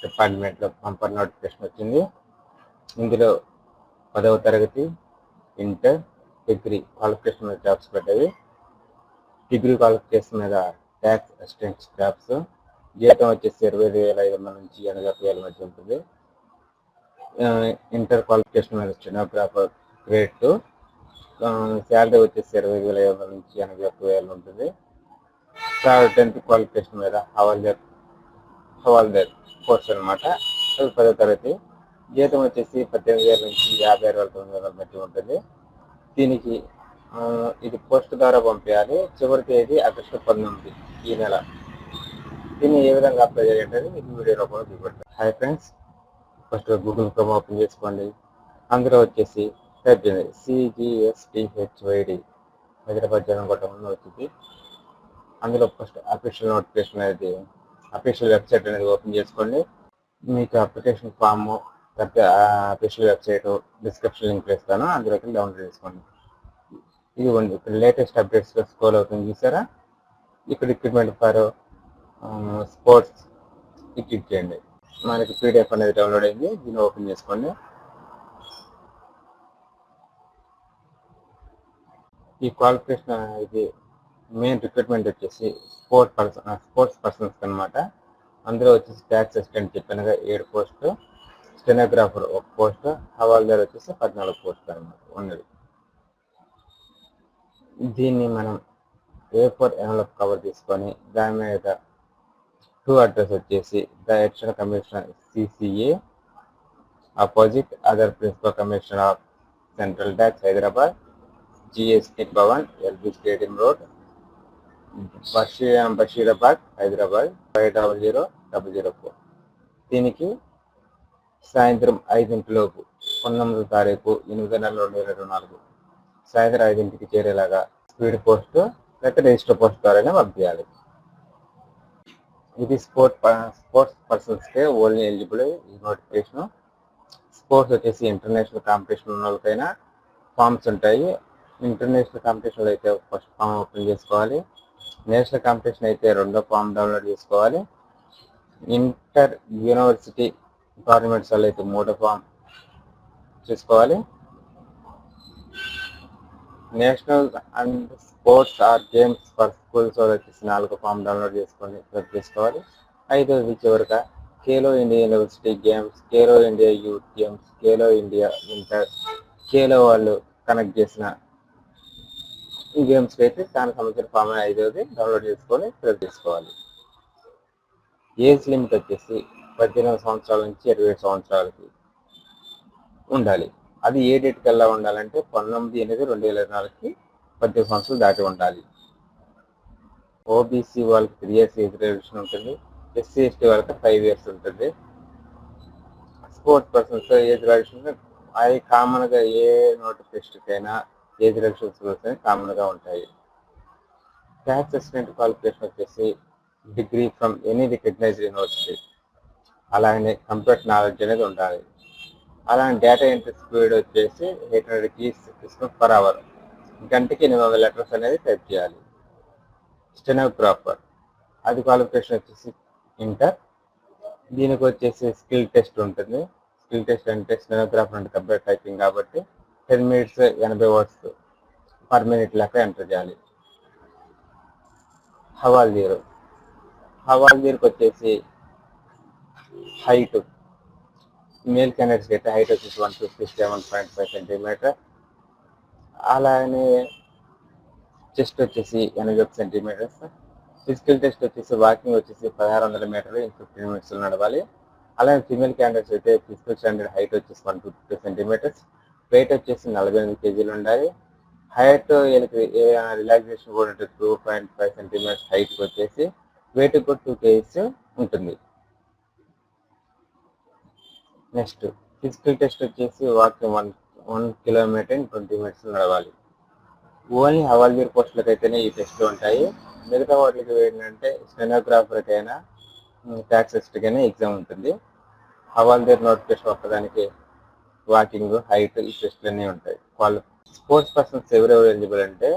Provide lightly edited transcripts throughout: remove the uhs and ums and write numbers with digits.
డిపార్ట్మెంట్లో bumper notification వచ్చింది. ఇందులో 10వ తరగతి, ఇంటర్, డిగ్రీ క్వాలిఫికేషన్ మీద జాబ్స్ పడ్డాయి. డిగ్రీ క్వాలిఫికేషన్ మీద ట్యాక్స్ అసిస్టెంట్ జాబ్స్. జీతం వచ్చేసి 25,500 నుంచి 80,000 మధ్య ఉంటుంది. ఇంటర్ క్వాలిఫికేషన్ మీద స్టెనోగ్రాఫర్ గ్రేడ్ 2. శాలరీ వచ్చేసి 25,500 నుంచి 81,000 ఉంటుంది. 10th క్వాలిఫికేషన్ మీద హవాల్దార్ కోర్స్ అనమాట. అది 10వ తరగతి. జీతం వచ్చేసి 18,000 నుంచి 56,900 మధ్య ఉంటుంది. దీనికి ఇది పోస్ట్ ద్వారా పంపించాలి. చివరి తేదీ ఆగస్టు 19 ఈ నెల. దీన్ని ఏ విధంగా అప్లై చేయాలంటే మీకు వీడియో రూపంలో చూపెడతాను. Hi friends, first Google Chrome open చేసుకోండి. అందులో వచ్చేసి టైప్ చేయండి CGSTHYD హైదరాబాద్ జనంకోట వచ్చింది. అందులో ఫస్ట్ అఫీషియల్ నోటిఫికేషన్ అనేది అఫీషియల్ వెబ్సైట్ అనేది ఓపెన్ చేసుకోండి. మీకు application form official website description link ఇస్తాను, అందులోకి డౌన్లోడ్ చేసుకోండి. ఇదిగోండి ఇక్కడ లేటెస్ట్ అప్డేట్స్లో స్క్రోల్ అవుతుంది చూసారా. ఇక్కడ రిక్రూట్మెంట్ ఫర్ స్పోర్ట్స్ క్లిక్ చేయండి. మనకి PDF అనేది డౌన్లోడ్ అయింది. దీన్ని ఓపెన్ చేసుకోండి. ఈ క్వాలిఫికేషన్ ఇది మెయిన్ రిక్రూట్మెంట్ వచ్చేసి స్పోర్ట్స్ పర్సన్స్ అనమాట. అందులో వచ్చేసి ట్యాక్స్ అసిస్టెంట్ చెప్పినగా 7 పోస్టు, స్టెనోగ్రాఫర్ 1 పోస్ట్, హవాల్దార్ వచ్చేసి 14 పోస్టులు అనమాట ఉన్నది. దీన్ని మనం A4 ఎన్వలప్ కవర్ తీసుకొని దాని మీద టు అడ్రస్ వచ్చేసి the additional commissioner CCA opposite other principal commissioner of central tax Hyderabad, GST Bhavan, LB stadium road, Bashirabad Hyderabad 500004. దీనికి సాయంత్రం 5 19వ తారీఖు 8వ నెల 2024 సాయంత్రం 5కి చేరేలాగా స్పీడ్ పోస్ట్ లేకపోతే రిజిస్టర్ పోస్ట్ ద్వారానే పంపించాలి. ఇది స్పోర్ట్స్ పర్సన్స్కే ఓన్లీ ఎలిజిబుల్ ఈ నోటిఫికేషన్. స్పోర్ట్స్ వచ్చేసి ఇంటర్నేషనల్ కాంపిటీషన్ ఉన్న వాళ్ళకైనా ఫామ్స్ ఉంటాయి. ఇంటర్నేషనల్ కాంపిటీషన్లో అయితే ఫస్ట్ ఫామ్ ఓపెన్ చేసుకోవాలి. నేషనల్ కాంపిటీషన్ అయితే 2వ ఫామ్ డౌన్లోడ్ చేసుకోవాలి. ఇంటర్ యూనివర్సిటీ గవర్నమెంట్స్ వాళ్ళు అయితే 3వ ఫామ్ చేసుకోవాలి. National and sports are games for schools వచ్చేసి 4వ ఫామ్ డౌన్లోడ్ చేసుకోవాలి. 5వది చివరిగా Khelo India university games, Khelo India youth games, Khelo India inter, Khelo వాళ్ళు కనెక్ట్ చేసిన ఈ గేమ్స్కి అయితే దానికి సంబంధించిన ఫామ్ 5వది డౌన్లోడ్ చేసుకొని ఫిల్ చేసుకోవాలి. ఏజ్ లిమిట్ వచ్చేసి 18 సంవత్సరాల నుంచి 27 సంవత్సరాలకి ఉండాలి. అది ఏ డేట్ కల్లా ఉండాలంటే 19/8/2024కి 18 సంవత్సరాలు దాటి ఉండాలి. OBC వాళ్ళకి 3 years ఏజ్ రిజర్వేషన్ ఉంటుంది. SC ST వాళ్ళకి 5 years ఉంటుంది. స్పోర్ట్స్ పర్సన్స్ ఏజ్ రిజర్వేషన్ అవి కామన్గా ఏ నోటిఫికేషన్కైనా ఏజ్ రిజర్వేషన్స్ కామన్గా ఉంటాయి. ట్యాక్స్ అసిస్టెంట్ క్వాలిఫికేషన్ వచ్చేసి degree from any recognised university, అలాగే కంప్యూటర్ నాలెడ్జ్ అనేది ఉండాలి. అలానే డేటా ఎంట్రీ స్పీడ్ వచ్చేసి 800 keys per hour, గంటకి 800 letters అనేది టైప్ చేయాలి. స్టెనోగ్రాఫర్ అది క్వాలిఫికేషన్ వచ్చేసి ఇంటర్. దీనికి వచ్చేసి స్కిల్ టెస్ట్ ఉంటుంది. స్కిల్ టెస్ట్ అంటే స్టెనోగ్రాఫర్ అంటే కంప్యూటర్ టైపింగ్ కాబట్టి 10 minutes 80 words per minute లెక్క ఎంటర్ చేయాలి. హవాల్దీర్కి వచ్చేసి హైట్ మేల్ క్యాండిడేట్స్కి అయితే హైట్ వచ్చేసి 157.5 centimeter, అలానే చెస్ట్ వచ్చేసి 81 centimeters. ఫిజికల్ టెస్ట్ వచ్చేసి వాకింగ్ వచ్చేసి 1600 meter in 15 minutes నడవాలి. అలాగే ఫీమేల్ క్యాండిడేట్స్ అయితే ఫిజికల్ స్టాండర్డ్ హైట్ వచ్చేసి 152 centimeters, వెయిట్ వచ్చేసి 48 kg ఉండాలి. హైట్ రిలాక్సేషన్ కూడా ఉంటుంది 2.5 centimeters హైట్కి వచ్చేసి, వెయిట్ కూడా 2 kgs ఉంటుంది. నెక్స్ట్ ఫిజికల్ టెస్ట్ వచ్చేసి వాకింగ్ 1 kilometer in 20 minutes నడవాలి. ఓన్లీ హవాల్దీర్ పోస్టులకు అయితేనే ఈ టెస్ట్లు ఉంటాయి. మిగతా వాటికి ఏంటంటే స్టెనోగ్రాఫర్కి అయినా ట్యాక్స్ అసిస్టెంట్కైనా ఎగ్జామ్ ఉంటుంది. హవాల్దీర్ నోటిఫికేషన్ ఒక్కదానికి వాకింగ్ హైట్ ఈ టెస్ట్లు అన్నీ ఉంటాయి. వాళ్ళు స్పోర్ట్స్ పర్సన్స్ ఎవరెవరు ఎలిజిబుల్ అంటే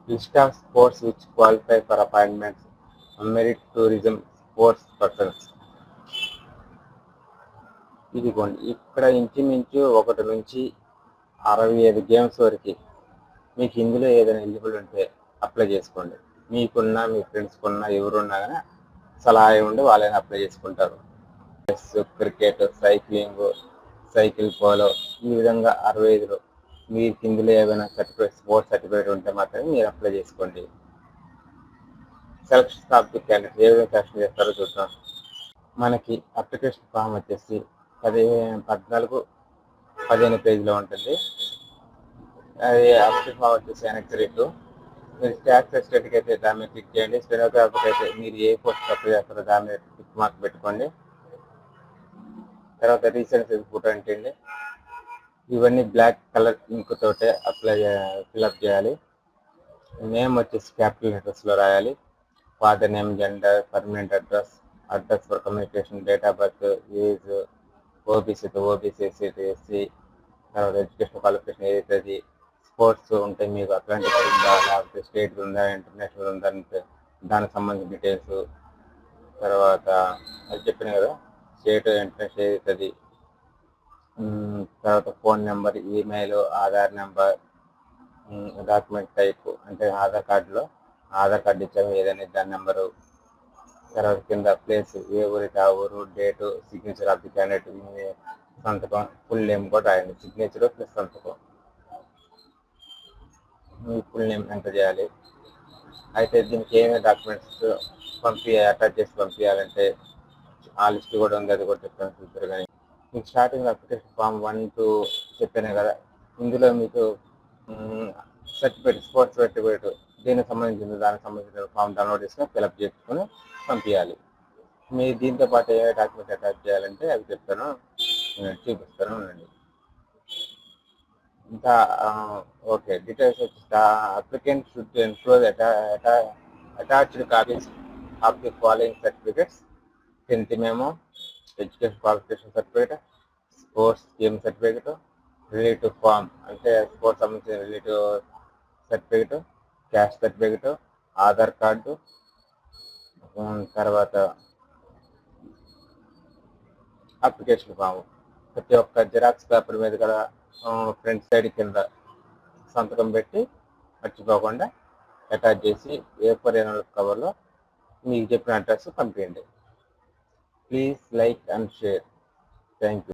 list of sports which qualify for appointments merit tourism sports persons ఇదిగోండి, ఇక్కడ ఇంచుమించు 1 నుంచి 65 గేమ్స్ వరకు మీకు ఇందులో ఏదైనా ఎలిజిబుల్ ఉంటే అప్లై చేసుకోండి. మీకున్న, మీ ఫ్రెండ్స్కున్న, ఎవరున్నా కానీ సలహా ఉండి వాళ్ళని అప్లై చేసుకుంటారు. Chess, cricket, cycling, cycle polo, ఈ విధంగా 65లో మీకు ఇందులో ఏమైనా సర్టిఫికేట్, స్పోర్ట్స్ సర్టిఫికేట్ ఉంటే మాత్రమే మీరు అప్లై చేసుకోండి. సెలక్షన్ ఆఫ్ ది క్యాండిడేట్ ఏ విధంగా సెలక్షన్ చేస్తారో చూద్దాం. మనకి అప్లికేషన్ ఫామ్ వచ్చేసి 14-15 పేజీలో ఉంటుంది. అది అప్లికేషన్ ఫామ్ వచ్చేసి అనెక్సరీ. మీరు ట్యాక్స్ ఎస్టేట్కి అయితే దాని మీద క్లిక్ చేయండి. స్టెనోగ్రాఫర్కి అయితే మీరు ఏ పోస్ట్ అప్లై చేస్తారో దాని మీద టిక్ మార్క్ పెట్టుకోండి. తర్వాత రీసెంట్ ఫోటో ఏంటండి, ఇవన్నీ బ్లాక్ కలర్ ఇంక్ తోటే ఫిల్అప్ చేయాలి. నేమ్ వచ్చేసి క్యాపిటల్ లెటర్స్లో రాయాలి. Father name, gender, permanent address, address for communication, date of birth, age, OBC SC, తర్వాత ఎడ్యుకేషన్ క్వాలిఫికేషన్ ఏదైతే అది, స్పోర్ట్స్ ఉంటే మీకు అట్లాంటివి ఉందా, లేకపోతే స్టేట్ ఉందా, ఇంటర్నేషనల్ ఉందా అంటే దానికి సంబంధించిన డీటెయిల్స్. తర్వాత అది చెప్పిన కదా, స్టేట్ ఇంటర్నేషనల్ ఏదైతుంది. తర్వాత phone number, email, Aadhaar number, document type అంటే ఆధార్ కార్డు ఇచ్చాము ఏదైనా దాని నెంబరు. తర్వాత కింద ప్లేస్, ఏ ఊరికి ఆ ఊరు, date, signature of the candidate, సంతకం, ఫుల్ నేమ్ కూడా రాయండి. సిగ్నేచర్ ప్లస్ సంతకం, మీ ఫుల్ నేమ్ ఎంటర్ చేయాలి. అయితే దీనికి ఏమేమి డాక్యుమెంట్స్ అటాచ్ చేసి పంపించాలంటే ఆ లిస్ట్ కూడా ఉంది, అది కూడా చెప్తాను చూద్దరు. కానీ మీకు స్టార్టింగ్ అప్లికేషన్ ఫామ్ 1-2 చెప్పాను కదా, ఇందులో మీకు సర్టిఫికేట్, స్పోర్ట్స్ సర్టిఫికేట్ దీనికి సంబంధించిన ఫామ్ డౌన్లోడ్ చేసుకుని ఫిల్అప్ చేసుకుని పంపించాలి. మీ దీంతో పాటు ఏ డాక్యుమెంట్ అటాచ్ చేయాలంటే అవి చెప్తాను, చూపిస్తాను ఉండండి. ఇంకా ఓకే, డీటెయిల్స్ వచ్చి applicant should enclose attached copies of the following certificates: 10th memo, education qualification certificate, sports game certificate, relative form అంటే స్పోర్ట్స్ సంబంధించిన relative certificate, caste certificate, Aadhaar card, తర్వాత అప్లికేషన్ ఫామ్. ప్రతి ఒక్క జిరాక్స్ పేపర్ మీద కూడా ఫ్రంట్ సైడ్ కింద సంతకం పెట్టి మర్చిపోకుండా అటాచ్ చేసి A4 కవర్లో మీకు చెప్పిన అడ్రస్ పంపించండి. Please like and share. Thank you.